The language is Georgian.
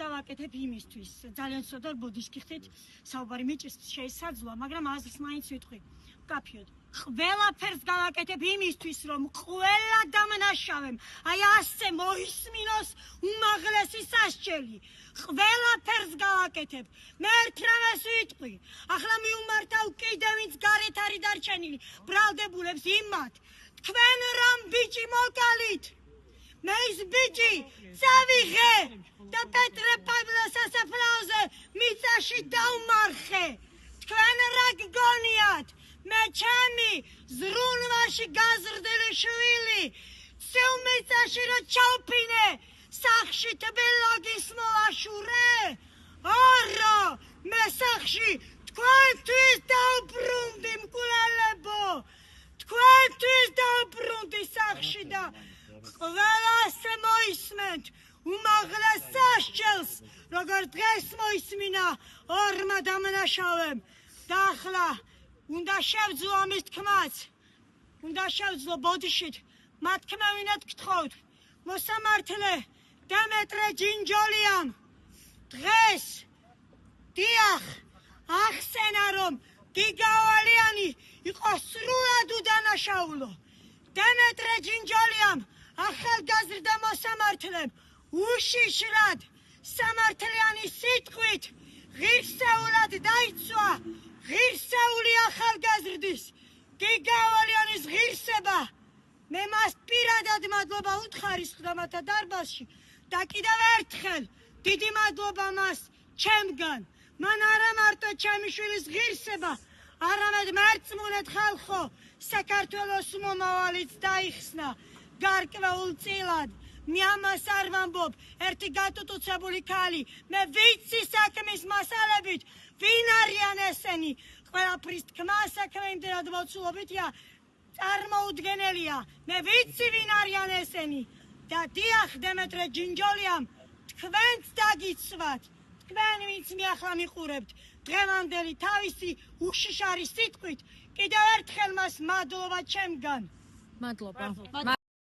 დავაკეთებ იმისთვის. ძალიან ცუდად ბოდიშკი ხთით საუბარი მიჭირს შეისაძლოა, მაგრამ აზრს მაინც ვიტყვი. ვკაფიოდ. ყველაფერს გავაკეთებ იმისთვის, რომ ყველა დამნაშავემ აი ასე მოისმინოს უმაღლესი სასჯელი. ყველაფერს გავაკეთებ. მე ერთ რამეს ვიტყვი. ახლა მიუმართავ კიდევ ვინც გარეთ არის დარჩენილი, ბრალდებულებს იმათ. თქვენ რამ ბიჭი მოკალით? მე ის ბიჭი წავიღე და პეტრე პავლეს სასაფლაოზე მიწაში დავმარხე. თქვენ რა გგონიათ? მე ჩემი ზრუნვაში გაზრდილი შვილი ცილ მიწაში რა ჩავფინე სახში თბილოგის მოაშურე? არა, მე სახში თქვენთვის დავბრუნდი მკვლელებო, თქვენთვის დავბრუნდი სახში და ყველას მოისმენთ უმაღლეს სასჯელს, როგორ დღეს მოისმინა ორმა დამნაშავემ. და ახლა უნდა შევძლო ამის თქმაც, უნდა შევძლო ბოდიშით, მათ თქმევინად გთხოვთ, მოსამართლე დემეტრე ჯინჯოლიამ დღეს დიახ ახსენა რომ გიგავალიანი იყო სრულად უდანაშაულო. დემეტრე ჯინჯოლიამ ახალგაზრდა მოსამართლემ უშიშრად სამართლიანი სიტყვით ღირსეულად დაიცვა ღირსეული ახალგაზრდის გიგავალიანის ღირსება. მე მას პირადად მადლობა უთხარისხდა მათა დარბაზში და კიდევ ერთხელ დიდი მადლობა მას ჩემგან. მან არა მარტო ჩემი შვილის ღირსება, არამედ მერწმუნედ ხალხო საქართველოს მომავალიც დაიხსნა გარკვეულ წილად. მე ამას არ ვამბობ, ერთი გატუტუცებული ქალი, მე ვიცი საქმის მასალებით, ვინ არიან ესენი? ყველაფრის თქმა საქმე იმდენად მოცულობითია, წარმოუდგენელია. მე ვიცი ვინ არიან ესენი და დიახ დემეტრე ჯინჯოლიამ თქვენც დაგიცვათ. თქვენ ვინც მე ახლა მიყურებთ დღევანდელი თავისი უშიშარი სიტყვით კიდევ ერთხელ მას მადლობა ჩემგან. მადლობა.